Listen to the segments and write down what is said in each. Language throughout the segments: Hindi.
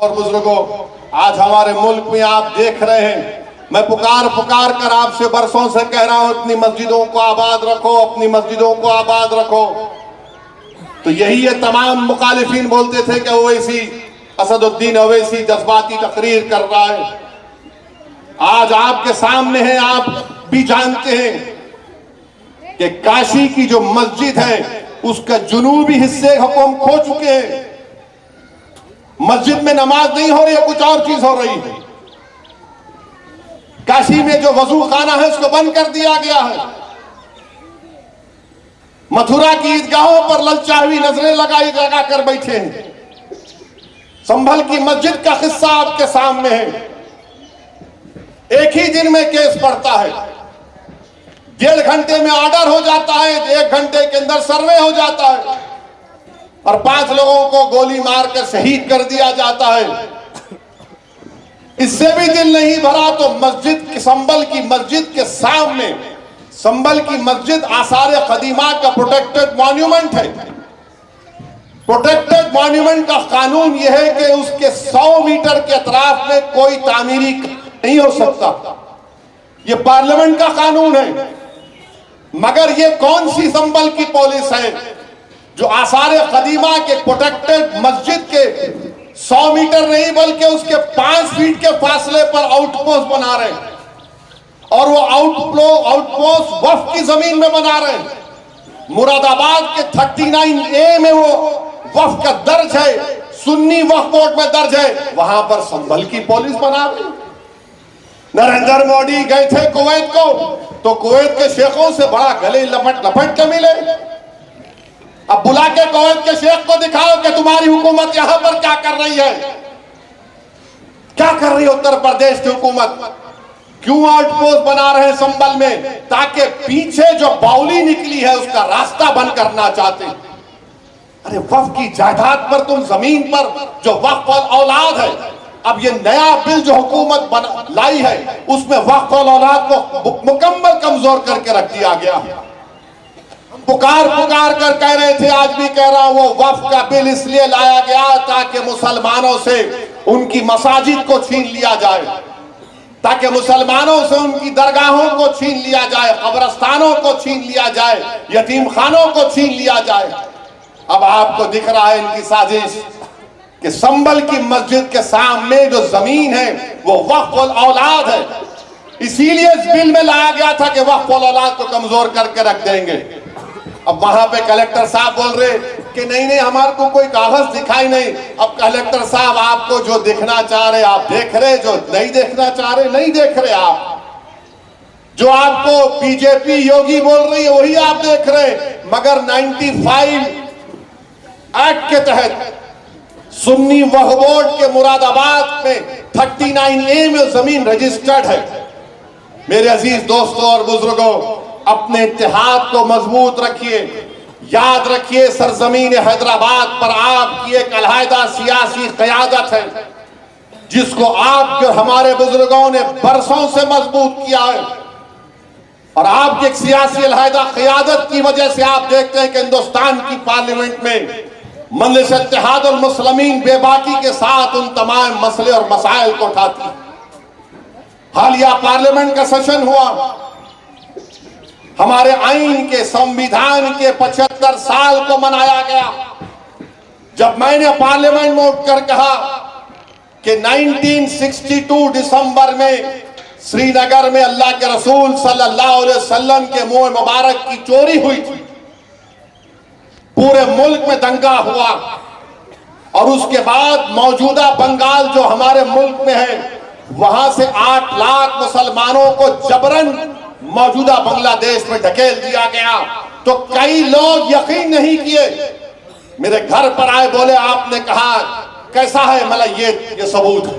और बुजुर्गों, आज हमारे मुल्क में आप देख रहे हैं, मैं पुकार पुकार कर आपसे बरसों से कह रहा हूं, अपनी मस्जिदों को आबाद रखो, अपनी मस्जिदों को आबाद रखो। तो यही ये तमाम मुखालिफिन बोलते थे कि ओवैसी, असदुद्दीन ओवैसी जज्बाती तकरीर कर रहा है। आज आपके सामने है, आप भी जानते हैं कि काशी की जो मस्जिद है उसका जुनूबी हिस्से हुकूम खो चुके हैं। मस्जिद में नमाज नहीं हो रही है, कुछ और चीज हो रही है। काशी में जो वजू खाना है उसको बंद कर दिया गया है। मथुरा की ईदगाहों पर ललचावी नजरें लगा कर बैठे हैं। संभल की मस्जिद का किस्सा आपके सामने है। एक ही दिन में केस पड़ता है, 1.5 घंटे में ऑर्डर हो जाता है, 1 घंटे के अंदर सर्वे हो जाता है और 5 लोगों को गोली मारकर शहीद कर दिया जाता है। इससे भी दिल नहीं भरा तो मस्जिद, संभल की मस्जिद के सामने, संभल की मस्जिद आसार कदीमा का प्रोटेक्टेड मॉन्यूमेंट है। प्रोटेक्टेड मॉन्यूमेंट का कानून यह है कि उसके 100 मीटर के अतराफ में कोई तामीरी नहीं हो सकता। यह पार्लियामेंट का कानून है। मगर यह कौन सी संभल की पुलिस है जो आसार कदीमा के प्रोटेक्टेड मस्जिद के 100 मीटर नहीं बल्कि उसके 5 फीट के फासले पर आउटपोस्ट बना रहे हैं, और वो आउटपोस्ट वक्फ की जमीन में बना रहे हैं। मुरादाबाद के 39A में वो वक्फ का दर्ज है, सुन्नी वक्फ बोर्ड में दर्ज है, वहां पर संभल की पुलिस बना रही। नरेंद्र मोदी गए थे कुवैत को, तो कुवैत के शेखों से बड़ा गले लपट के मिले। अब बुला के कुवैत के शेख को दिखाओ कि तुम्हारी हुकूमत यहां पर क्या कर रही है, क्या कर रही है उत्तर प्रदेश की हुकूमत। क्यों आउटपोस्ट बना रहे हैं संभल में, ताकि पीछे जो बाउली निकली है उसका रास्ता बंद करना चाहते हैं। अरे वक्फ की जायदाद पर, तुम जमीन पर जो वक्फ औलाद है, अब ये नया बिल जो हुकूमत लाई है उसमें वक्फ औलाद को मुकम्मल कमजोर करके रख दिया गया। पुकार कर कह रहे थे, आज भी कह रहा हूं, वो वक्फ का बिल इसलिए लाया गया ताकि मुसलमानों से उनकी मसाजिद को छीन लिया जाए, ताकि मुसलमानों से उनकी दरगाहों को छीन लिया जाए, कब्रस्तानों को छीन लिया जाए, यतीम खानों को छीन लिया जाए। अब आपको दिख रहा है इनकी साजिश कि संभल की मस्जिद के सामने जो जमीन है वो वक्फ औलाद है, इसीलिए इस बिल में लाया गया था कि वक्फ औलाद को कमजोर करके रख देंगे। अब वहां पे कलेक्टर साहब बोल रहे कि नहीं हमारे को कोई कागज दिखाई नहीं। अब कलेक्टर साहब, आपको जो देखना चाह रहे आप देख रहे, जो नहीं देखना चाह रहे नहीं देख रहे। आप जो आपको बीजेपी योगी बोल रही है वही आप देख रहे। मगर 95 एक्ट के तहत सुन्नी वक्फ बोर्ड के मुरादाबाद में 39A में जमीन रजिस्टर्ड है। मेरे अजीज दोस्तों और बुजुर्गों, अपने इत्तेहाद को मजबूत रखिए। याद रखिए, सरजमीन हैदराबाद पर आपकी एक अलहदा सियासी क़यादत है जिसको आपके हमारे बुजुर्गों ने बरसों से मजबूत किया है। और आपकी एक सियासी अलहदा क़यादत की वजह से आप देखते हैं कि हिंदुस्तान की पार्लियामेंट में मजलिस इत्तेहाद और मुस्लिमीन बेबाकी के साथ उन तमाम मसले और मसाइल को उठाती है। हालिया पार्लियामेंट का सेशन हुआ, हमारे आईन के, संविधान के 75 साल को मनाया गया। जब मैंने पार्लियामेंट में उठकर कहा कि 1962 दिसंबर में श्रीनगर में अल्लाह के रसूल सल्लल्लाहु अलैहि वसल्लम के मुंह मुबारक की चोरी हुई थी, पूरे मुल्क में दंगा हुआ, और उसके बाद मौजूदा बंगाल जो हमारे मुल्क में है वहां से 8 लाख मुसलमानों को जबरन मौजूदा बांग्लादेश में ढकेल दिया गया। तो कई लोग यकीन नहीं किए, मेरे घर पर आए, बोले आपने कहा कैसा है, मतलब ये सबूत है,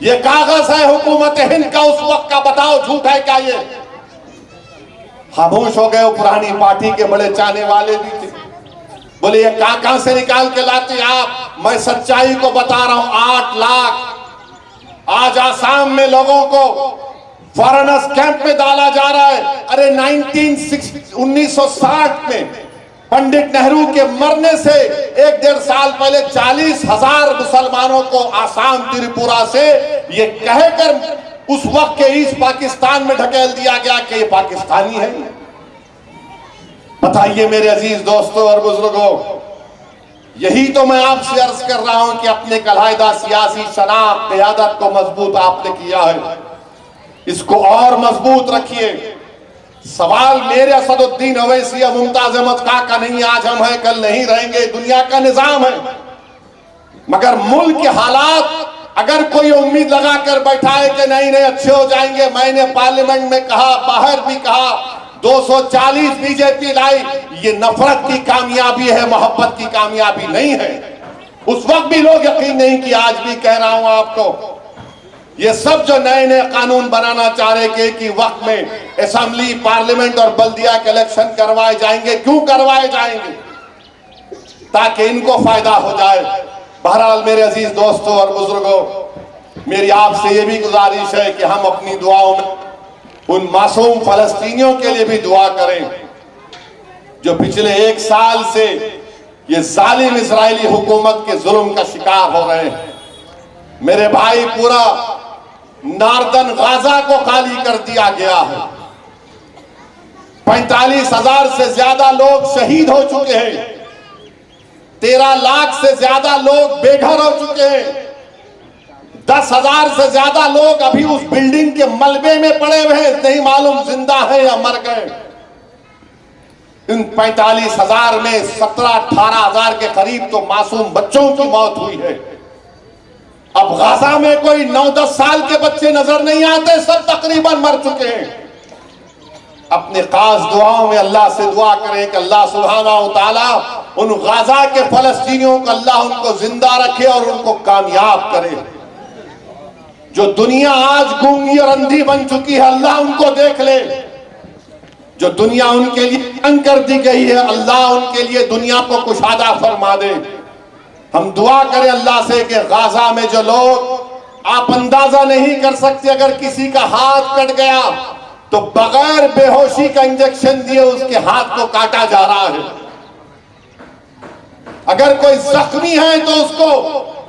ये कागज है हुकूमत हिंद का उस वक्त का, बताओ झूठ है क्या ये। खामोश हो गए। पुरानी पार्टी के बड़े चाहने वाले भी थे, बोले ये कहां से निकाल के लाते आप। मैं सच्चाई को बता रहा हूं, 8 लाख आज आसाम में लोगों को फॉरेनर्स कैंप में डाला जा रहा है। अरे 1960 में पंडित नेहरू के मरने से 1-1.5 साल पहले 40,000 मुसलमानों को आसाम त्रिपुरा से ये कहकर उस वक्त के ईस्ट पाकिस्तान में ढकेल दिया गया कि ये पाकिस्तानी है। बताइए मेरे अजीज दोस्तों और बुजुर्गों, यही तो मैं आपसे अर्ज कर रहा हूं कि अपने कलायदा सियासी शनाख्त क़यादत को मजबूत आपने किया है, इसको और मजबूत रखिए। सवाल मेरे असदुद्दीन अवैसी या मुमताज अहमद खां का नहीं, आज हम हैं कल नहीं रहेंगे, दुनिया का निजाम है। मगर मुल्क के हालात अगर कोई उम्मीद लगा कर बैठा है कि नहीं नहीं अच्छे हो जाएंगे, मैंने पार्लियामेंट में कहा, बाहर भी कहा, 240 बीजेपी लाई, ये नफरत की कामयाबी है, मोहब्बत की कामयाबी नहीं है। उस वक्त भी लोग यकीन नहीं किया, आज भी कह रहा हूं आपको, ये सब जो नए नए कानून बनाना चाह रहे कि वक्त में असेंबली, पार्लियामेंट और बल्दिया के इलेक्शन करवाए जाएंगे, क्यों करवाए जाएंगे? ताकि इनको फायदा हो जाए। बहरहाल मेरे अजीज दोस्तों और बुजुर्गों, मेरी आपसे ये भी गुजारिश है कि हम अपनी दुआओं में उन मासूम फलस्तीनियों के लिए भी दुआ करें जो पिछले 1 साल से ये जालिम इजरायली हुकूमत के जुल्म का शिकार हो रहे हैं। मेरे भाई, पूरा नार्दन गाजा को खाली कर दिया गया है। 45,000 से ज्यादा लोग शहीद हो चुके हैं। 13 लाख से ज्यादा लोग बेघर हो चुके हैं। 10,000 से ज्यादा लोग अभी उस बिल्डिंग के मलबे में पड़े हुए हैं, नहीं मालूम जिंदा है या मर गए। इन 45,000 में 17-18,000 के करीब तो मासूम बच्चों की मौत हुई है। अब गाजा में कोई 9-10 साल के बच्चे नजर नहीं आते, सब तकरीबन मर चुके हैं। अपने खास दुआओं में अल्लाह से दुआ करें कि अल्लाह सुब्हानहू तआला उन गाजा के फलस्तीनियों को अल्लाह उनको जिंदा रखे और उनको कामयाब करे। जो दुनिया आज गूंगी और अंधी बन चुकी है, अल्लाह उनको देख ले। जो दुनिया उनके लिए तंग कर दी गई है, अल्लाह उनके लिए दुनिया को कुशादा फरमा दे। हम दुआ करें अल्लाह से कि गाजा में जो लोग, आप अंदाजा नहीं कर सकते, अगर किसी का हाथ कट गया तो बगैर बेहोशी का इंजेक्शन दिए उसके हाथ को काटा जा रहा है। अगर कोई जख्मी है तो उसको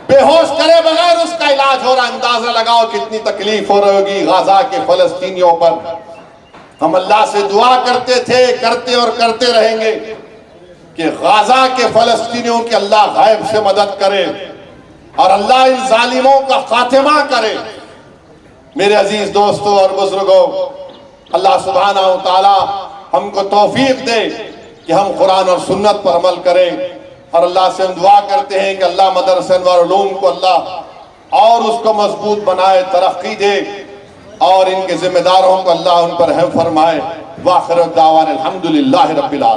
बेहोश करे बगैर उसका इलाज हो रहा। अंदाजा लगाओ कितनी तकलीफ हो रही होगी गाजा के फलस्तीनियों पर। हम अल्लाह से दुआ करते थे, करते और करते रहेंगे कि गाजा के फलस्तीनियों की अल्लाह गैब से मदद करे और अल्लाह इन जालिमों का खात्मा करे। मेरे अजीज दोस्तों और बुजुर्गों, अल्लाह सुब्हानहू तआला हमको तौफीक दे कि हम कुरान और सुन्नत पर अमल करें। और अल्लाह से हम दुआ करते हैं कि अल्लाह मदरसा अनवार उलूम को अल्लाह और उसको मजबूत बनाए, तरक्की दे और इनके जिम्मेदारों को अल्लाह उन पर रहम फरमाए। वाखिर दावाना अल्हम्दुलिल्लाहि रब्बिल आलमीन।